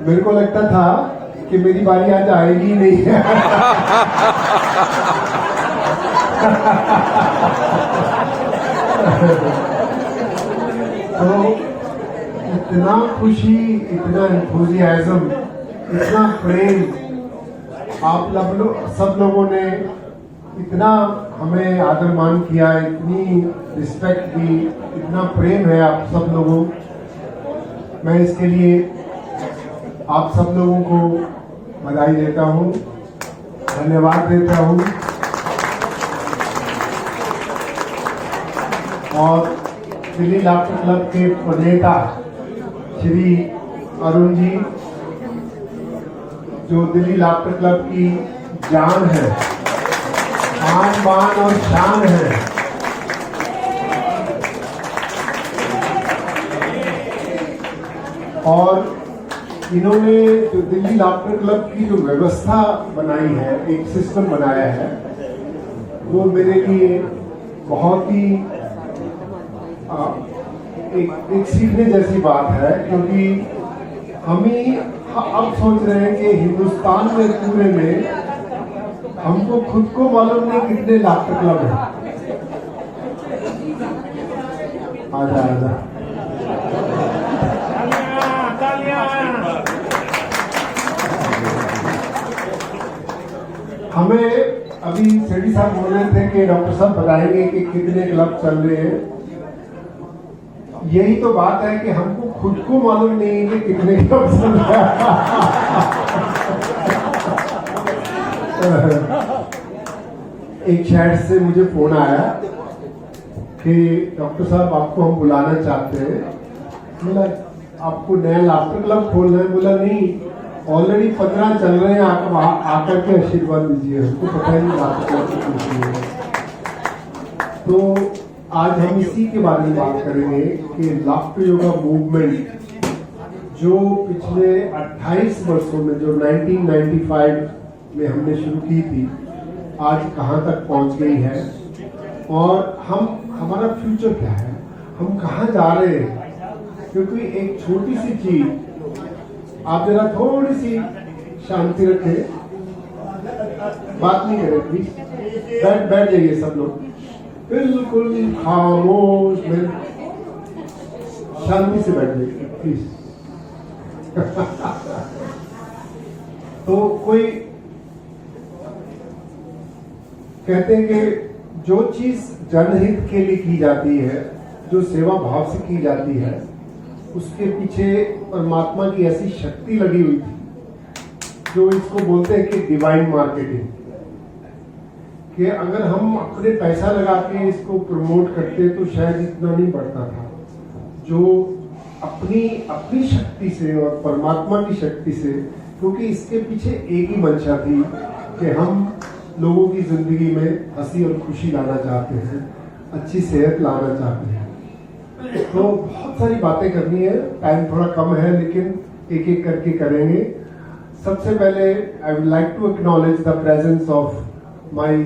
मेरे को लगता था कि मेरी बारी आज आएगी ही नहीं। तो इतना खुशी, इतना एंथुजियाज्म, इतना प्रेम आप सब लोगों ने इतना हमें आदर मान किया, इतनी रिस्पेक्ट दी, इतना प्रेम है आप सब लोगों। मैं इसके लिए आप सब लोगों को बधाई देता हूँ, धन्यवाद देता हूँ। और दिल्ली लाफ्टर क्लब के प्रणेता श्री अरुण जी, जो दिल्ली लाफ्टर क्लब की जान है, आन बान और शान है, और इन्होंने जो दिल्ली लाफ्टर क्लब की जो व्यवस्था बनाई है, एक सिस्टम बनाया है, वो मेरे लिए बहुत ही एक सीखने जैसी बात है। क्योंकि हम ही अब सोच रहे हैं कि हिंदुस्तान में पूरे में हमको खुद को मालूम नहीं कितने लाफ्टर क्लब है। आजा आजा, हमें अभी सेठी साहब बोल रहे थे कि डॉक्टर साहब बताएंगे कि कितने क्लब चल रहे हैं। यही तो बात है कि हमको खुद को मालूम नहीं है कि कितने क्लब चल रहे हैं। एक शहर से मुझे फोन आया कि डॉक्टर साहब आपको हम बुलाना चाहते हैं। बोला आपको नया लाफ्टर क्लब खोलना है? बोला नहीं, ऑलरेडी 15 चल रहे हैं, आकर के आशीर्वाद दीजिए। हमको पता ही नहीं लाफ्टर क्लब की। तो आज हम इसी के बारे में बात करेंगे कि लाफ्टर योगा मूवमेंट जो पिछले 28 वर्षों में, जो 1995 में हमने शुरू की थी, आज कहाँ तक पहुँच गई है, और हमारा फ्यूचर क्या है, हम कहाँ जा रहे हैं। क्योंकि एक छोटी सी चीज, आप जरा थोड़ी सी शांति रखें, बात नहीं करें प्लीज, बैठ जाइए सब लोग, बिल्कुल खामोश, शांति से बैठ जाइए प्लीज। तो कोई कहते हैं कि जो चीज जनहित के लिए की जाती है, जो सेवा भाव से की जाती है, उसके पीछे परमात्मा की ऐसी शक्ति लगी हुई थी, जो इसको बोलते हैं कि डिवाइन मार्केटिंग, कि अगर हम अपने पैसा लगा के इसको प्रमोट करते तो शायद इतना नहीं बढ़ता था। जो अपनी शक्ति से और परमात्मा की शक्ति से, क्योंकि इसके पीछे एक ही मंशा थी कि हम लोगों की जिंदगी में हंसी और खुशी लाना चाहते हैं, अच्छी सेहत लाना चाहते हैं। तो बहुत सारी बातें करनी है, टाइम थोड़ा कम है, लेकिन एक एक करके करेंगे। सबसे पहले I would like to acknowledge the presence of my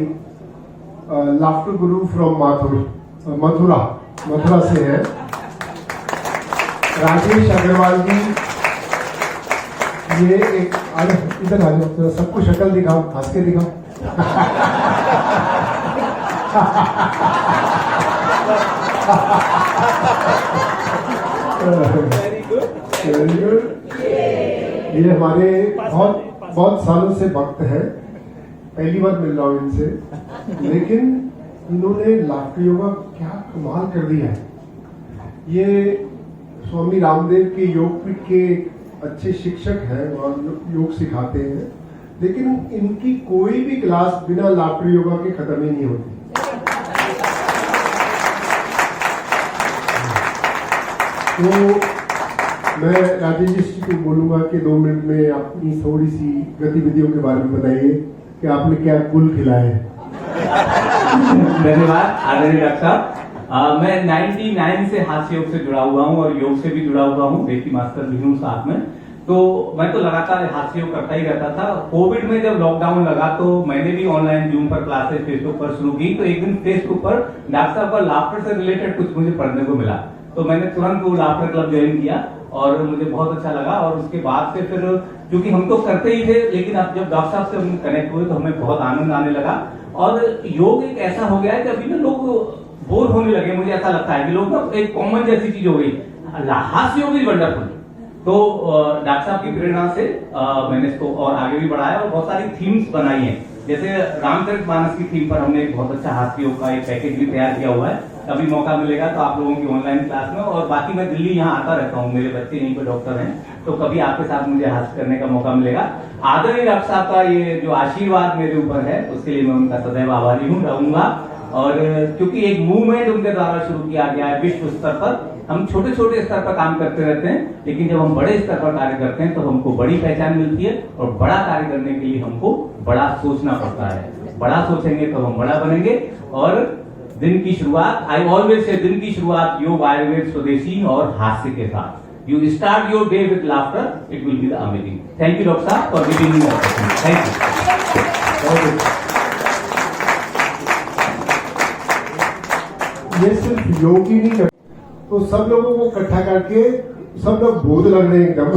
laughter guru from Mathura से है राजेश अग्रवाल जी। ये एक इधर आ जाओ, सबको शक्ल दिखाओ, हंस के दिखाओ। Very good. ये हमारे बहुत सालों से भक्त हैं, पहली बार मिल रहा हूं इनसे, लेकिन इन्होंने लाफ्टर योगा क्या कमाल कर दिया है। ये स्वामी रामदेव के योगपीठ के अच्छे शिक्षक हैं और योग सिखाते हैं, लेकिन इनकी कोई भी क्लास बिना लाफ्टर योगा के खत्म ही नहीं होती। तो मैं राजेश जी को बोलूंगा कि 2 मिनट में अपनी थोड़ी सी गतिविधियों के बारे में बताइए कि आपने क्या गुल खिलाए। धन्यवाद आदरणीय डॉक्टर साहब। मैं 99 से हास्य योग से जुड़ा हुआ हूँ और योग से भी जुड़ा हुआ हूँ, रेकी मास्टर भी हूँ साथ में। तो मैं तो लगातार हाथ से योग करता ही रहता था। कोविड में जब लॉकडाउन लगा तो मैंने भी ऑनलाइन जूम पर क्लासेस फेसबुक पर शुरू की। तो एक दिन फेसबुक पर डॉक्टर साहब का लाफ्टर से रिलेटेड कुछ मुझे पढ़ने को मिला, तो मैंने तुरंत वो लाफ्टर क्लब ज्वाइन किया और मुझे बहुत अच्छा लगा। और उसके बाद से फिर क्योंकि हम तो करते ही थे, लेकिन अब जब डॉक्टर साहब से हम कनेक्ट हुए तो हमें बहुत आनंद आने लगा। और योग एक ऐसा हो गया है कि अभी ना लोग बोर होने लगे, मुझे ऐसा लगता है कि लोग ना एक कॉमन जैसी चीज हो गई, हास्य योग इज वंडरफुल। तो डॉक्टर साहब की प्रेरणा से मैंने इसको और आगे भी बढ़ाया और बहुत सारी थीम्स बनाई हैं। जैसे रामचरितमानस की थीम पर हमने एक बहुत अच्छा हास्य योग का एक पैकेज भी तैयार किया हुआ है। कभी मौका मिलेगा तो आप लोगों की ऑनलाइन क्लास में, और बाकी मैं दिल्ली यहाँ आता रहता हूँ, मेरे बच्चे यहीं पे डॉक्टर हैं, तो कभी आपके साथ मुझे हास्य करने का मौका मिलेगा। आदरणीय डॉक्टर साहब का ये जो आशीर्वाद मेरे ऊपर है उसके लिए मैं उनका सदैव आभारी हूँ, रहूंगा। और क्योंकि एक मूवमेंट उनके द्वारा शुरू किया गया है विश्व स्तर पर, हम छोटे छोटे स्तर पर काम करते रहते हैं, लेकिन जब हम बड़े स्तर पर कार्य करते हैं तो हमको बड़ी पहचान मिलती है। और बड़ा कार्य करने के लिए हमको बड़ा सोचना पड़ता है, बड़ा सोचेंगे तो हम बड़ा बनेंगे। और दिन की शुरुआत, आई ऑलवेज से, दिन की शुरुआत योग, आयुर्वेद, स्वदेशी और हास्य के साथ। You start your day with laughter, it will be the amazing. Thank you doctor साहब for giving me the opportunity. Thank you. ये सिर्फ योग ही नहीं कर, तो सब लोगों को इकट्ठा करके सब लोग बोध लग रहे हैं एकदम।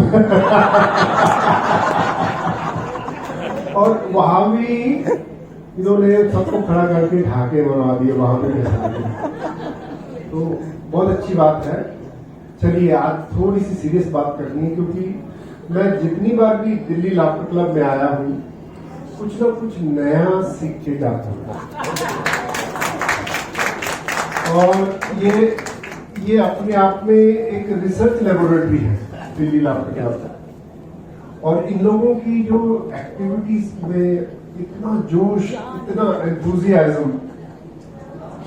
और वहां भी इन्होंने सबको खड़ा करके ढाके बनवा दिए वहां पे बैठा के। तो बहुत अच्छी बात है। चलिए आज थोड़ी सी सीरियस बात करनी है, क्योंकि मैं जितनी बार भी दिल्ली लाफ्टर क्लब में आया हूँ कुछ ना कुछ नया सीख के जाता हूँ। और ये अपने आप में एक रिसर्च लेबोरेटरी है दिल्ली लाफ्टर क्लब। और इन लोगों की जो एक्टिविटीज में इतना जोश, इतना एंथुजियाज्म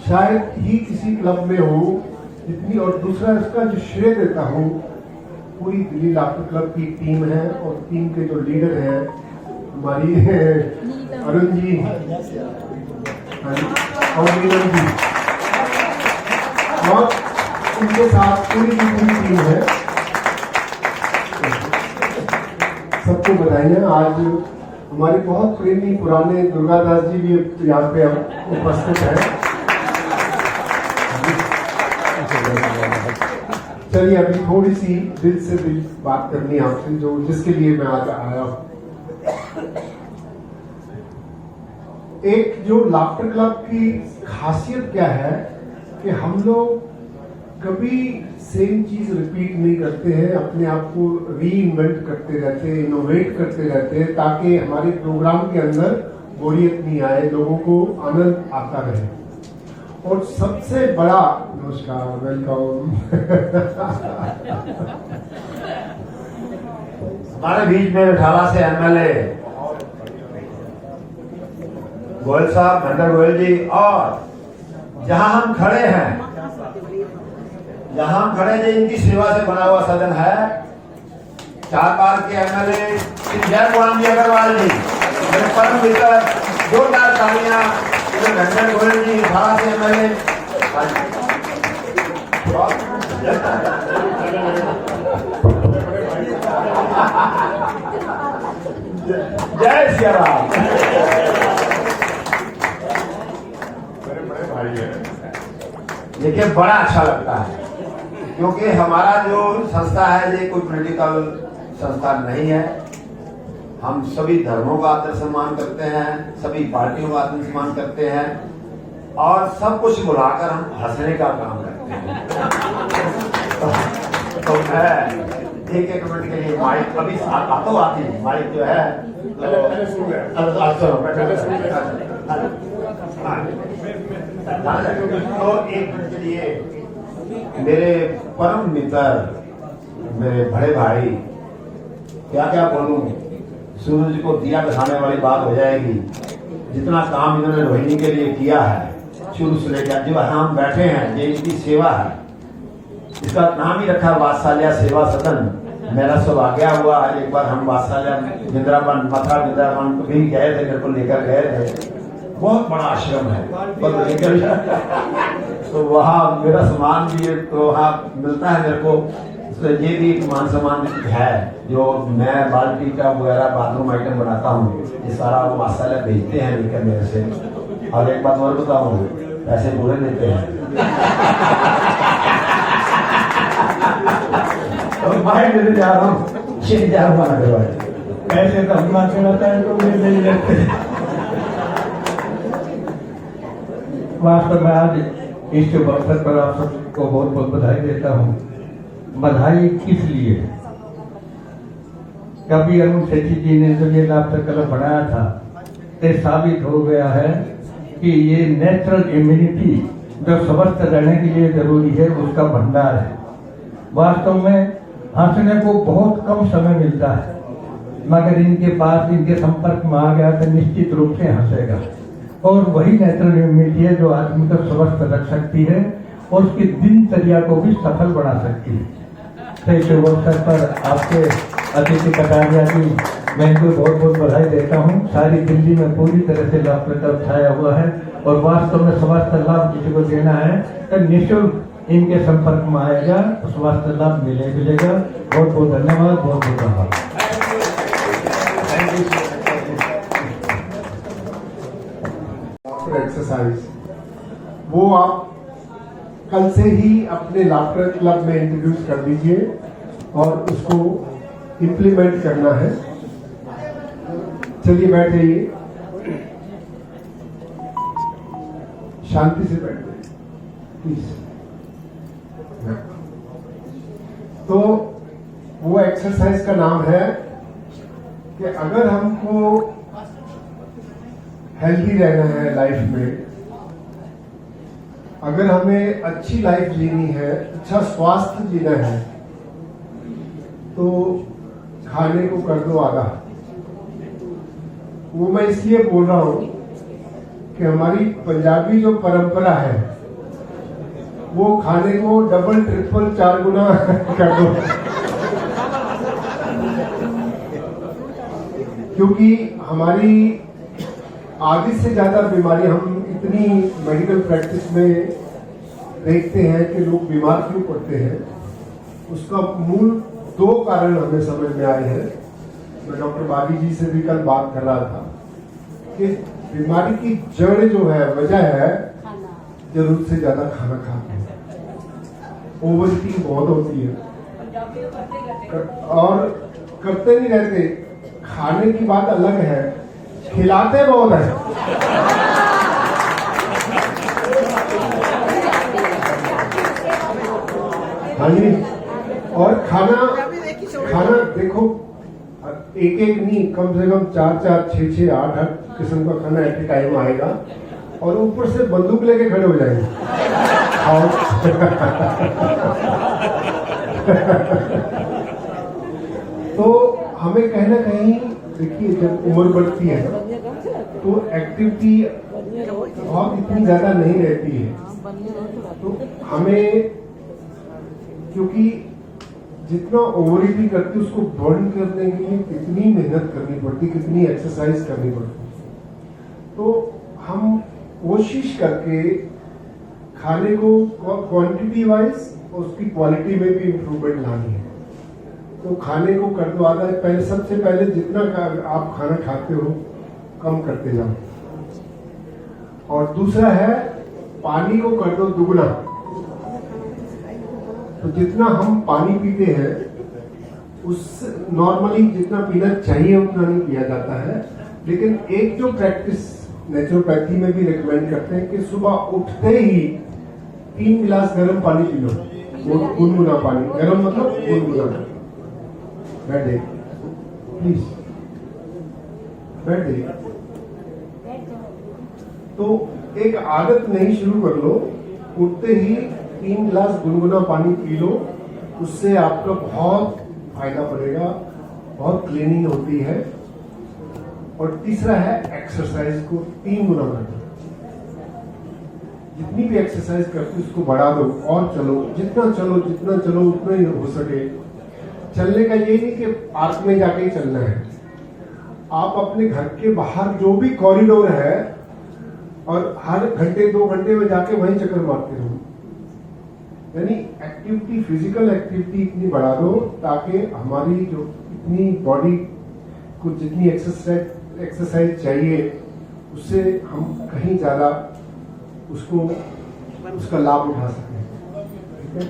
शायद ही किसी क्लब में हो जितनी। और दूसरा इसका जो श्रेय देता हूँ पूरी दिल्ली लाफ्टर क्लब की टीम है, और टीम के जो लीडर हैं हमारी अरुण जी और नीलम जी, और उनके साथ पूरी की पूरी टीम है। सबको बताइए। आज हमारे बहुत प्रेमी पुराने दुर्गादास जी भी यहाँ पे उपस्थित हैं। चलिए अभी थोड़ी सी दिल से दिल बात करनी है आपसे, जो जिसके लिए मैं आज आया हूँ। एक जो लाफ्टर क्लब की खासियत क्या है कि हम लोग कभी सेम चीज रिपीट नहीं करते हैं, अपने आप को री इन्वेंट करते रहते हैं, इनोवेट करते रहते हैं, ताकि हमारे प्रोग्राम के अंदर बोरियत नहीं आए, लोगों को आनंद आता रहे। और सबसे बड़ा, नमस्कार, वेलकम। हमारे बीच में 18 से एमएलए गोयल साहब, महेंद्र गोयल जी, और जहां हम खड़े हैं, इनकी सेवा से बना हुआ सदन है। 4 बार के एमएलए जय कुमार जी अग्रवाल जी, मेरे परम मित्र, जोरदार तालियां। महेंद्र गोयल जी 18 से एमएलए। जय श्री राम। देखिए बड़ा अच्छा लगता है, क्योंकि हमारा जो संस्था है ये कोई पॉलिटिकल संस्था नहीं है। हम सभी धर्मों का आदर सम्मान करते हैं, सभी पार्टियों का आदर सम्मान करते हैं, और सब कुछ बुलाकर हम हंसने का काम करते हैं। तो मैं एक मिनट के लिए माइक अभी तो आती माइक जो है तो एक मिनट के लिए मेरे परम मित्र, मेरे बड़े भाई, क्या क्या बोलूं, सूरज को दिया दिखाने वाली बात हो जाएगी। जितना काम इन्होंने रोहिणी के लिए किया है शुरू से लेकर जो हम बैठे हैं, ये इनकी सेवा है। इसका नाम ही रखा वात्सल्य सेवा सदन। मेरा सौभाग्य हुआ एक बार हम वात्सल्य वृंदावन, मथुरा वृंदावन भी गए थे, मेरे को लेकर गए थे। बहुत बड़ा आश्रम है, तो वहाँ मेरा सामान भी तो वहाँ मिलता है मेरे को। तो ये भी एक मान सम्मान है। जो मैं बाल्टी का वगैरह बाथरूम आइटम बनाता हूँ, ये सारा वो माशाल्लाह भेजते हैं लेकर मेरे से। और एक बात और बताऊँ, पैसे पूरे देते हैं। तो मैं लेने जा रहा हूँ 6,000 बना करवाए, पैसे तो अपना चलाता है तो मुझे नहीं देते। वास्तव में आज इस अवसर पर आप सबको बहुत बहुत बधाई देता हूँ। बधाई किस लिए? कभी अरुण सेठी जी ने जो ये लाफ्टर क्लब बनाया था, ये साबित हो गया है कि ये नेचुरल इम्यूनिटी जो स्वस्थ रहने के लिए जरूरी है, उसका भंडार है। वास्तव में हंसने को बहुत कम समय मिलता है, मगर इनके पास, इनके संपर्क में आ गया तो निश्चित रूप से हंसेगा। और वही नेचुरल इम्यूनिटी है जो आदमी को स्वस्थ रख सकती है और उसकी दिनचर्या को भी सफल बना सकती है। तो इस अवसर पर आपके अतिथि कटारिया की मैं इनको बहुत बहुत बधाई देता हूँ। सारी दिल्ली में पूरी तरह से लाभ प्रकल्प छाया हुआ है और वास्तव में स्वास्थ्य लाभ किसी को देना है तो निःशुल्क इनके संपर्क में आएगा तो स्वास्थ्य लाभ मिलेगा। बहुत बहुत धन्यवाद, बहुत बहुत आभार। एक्सरसाइज वो आप कल से ही अपने लाफ्टर क्लब में इंट्रोड्यूस कर दीजिए और उसको इम्प्लीमेंट करना है। चलिए बैठ जाइए, शांति से बैठ जाइए प्लीज। तो वो एक्सरसाइज का नाम है कि अगर हमको हेल्दी रहना है लाइफ में, अगर हमें अच्छी लाइफ जीनी है, अच्छा स्वास्थ्य जीना है, तो खाने को कर दो आधा। वो मैं इसलिए बोल रहा हूं कि हमारी पंजाबी जो परंपरा है वो खाने को डबल ट्रिपल 4 गुना कर दो। क्योंकि हमारी आधी से ज्यादा बीमारी हम इतनी मेडिकल प्रैक्टिस में देखते हैं कि लोग बीमार क्यों पड़ते हैं, उसका मूल 2 कारण हमें समझ में आए हैं। मैं डॉक्टर बागी जी से भी कल बात कर रहा था कि बीमारी की जड़ जो है, वजह है जरूरत से ज्यादा खाना खाते हैं, ओवर ईटिंग बहुत होती है और करते नहीं रहते। खाने की बात अलग है, खिलाते बहुत है। हाँ जी, और खाना देखो एक एक नहीं, कम से कम 4-4, 6-6, 8-8 किस्म का खाना एट ए टाइम आएगा और ऊपर से बंदूक लेके खड़े हो जाएंगे। तो हमें कहीं ना कहीं देखिए, जब उम्र बढ़ती है तो एक्टिविटी बहुत इतनी ज्यादा नहीं रहती है। तो हमें, क्योंकि जितना ओवर ईटिंग करती है उसको बर्न करने के लिए कितनी मेहनत करनी पड़ती, कितनी एक्सरसाइज करनी पड़ती। तो हम कोशिश करके खाने को क्वांटिटी वाइज और उसकी क्वालिटी में भी इम्प्रूवमेंट लानी है। तो खाने को कर दो आधा। पहले, सबसे पहले जितना आप खाना खाते हो कम करते जाओ। और दूसरा है पानी को कर दो दुगना। तो जितना हम पानी पीते हैं उस नॉर्मली जितना पीना चाहिए उतना नहीं पिया जाता है। लेकिन एक जो प्रैक्टिस नेचुरोपैथी में भी रिकमेंड करते हैं कि सुबह उठते ही 3 गिलास गर्म पानी पी लो, गुनगुना पानी। गर्म मतलब गुनगुना। बैठ जाइए प्लीज, बैठ जाइए। तो एक आदत नहीं शुरू कर लो, उठते ही 3 गिलास गुनगुना पानी पी लो, उससे आपका बहुत फायदा पड़ेगा, बहुत क्लीनिंग होती है। और तीसरा है एक्सरसाइज को 3 गुना कर दो। जितनी भी एक्सरसाइज करते उसको बढ़ा दो और चलो, जितना चलो उतना ही हो सके। चलने का ये नहीं कि पार्क में जाके ही चलना है, आप अपने घर के बाहर जो भी कॉरिडोर है और हर घंटे 2 घंटे में जाके वहीं चक्कर मारते रहो। यानी एक्टिविटी, फिजिकल एक्टिविटी इतनी बढ़ा दो ताकि हमारी जो इतनी बॉडी को जितनी एक्सरसाइज चाहिए उससे हम कहीं ज्यादा उसका लाभ उठा सकें, ठीक है।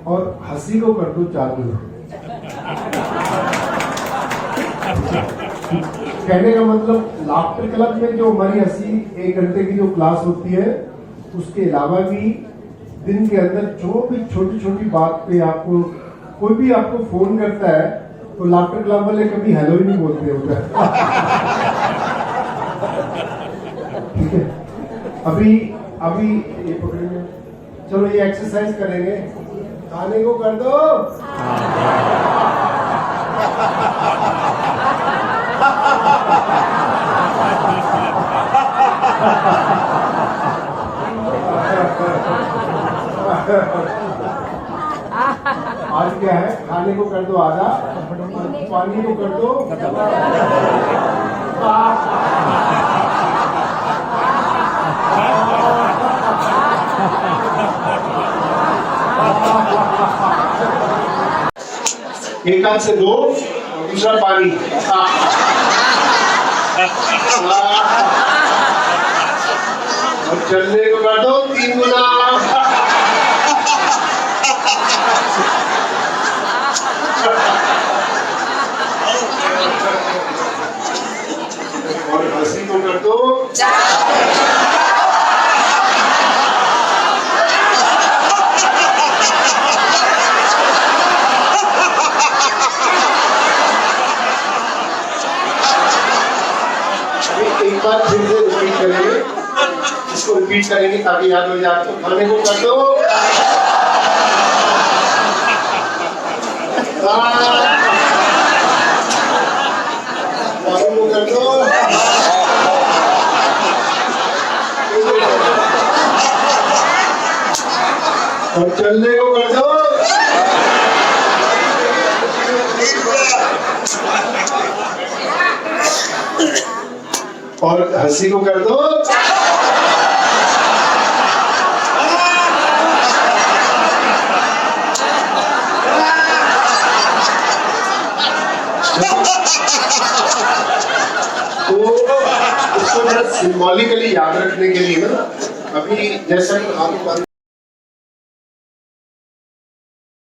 और हंसी को कर दो 4 गुना। कहने का मतलब लाफ्टर क्लब में जो हमारी हंसी 1 घंटे की जो क्लास होती है, उसके अलावा भी दिन के अंदर जो भी छोटी छोटी बात पे आपको कोई भी आपको फोन करता है तो लाफ्टर क्लब वाले कभी हेलो ही नहीं बोलते होते। ठीक है, अभी ये पकड़ेंगे, चलो ये एक्सरसाइज करेंगे। खाने को कर दो। आज क्या है, खाने को कर दो आधा, पानी को कर दो। एक हाथ से 2 और दूसरा पानी। और चलने को कर दो 3 गुना। और हंसी को कर दो 4। एक बार फिर से रिपीट करेंगे, इसको रिपीट करेंगे ताकि याद हो जाए आपको। खाने को कर दो, पानी को कर दो, और चलने को कर दो। और हंसी को कर दो। तो इसको सिंबॉलिकली याद रखने के लिए ना, अभी जैसे हम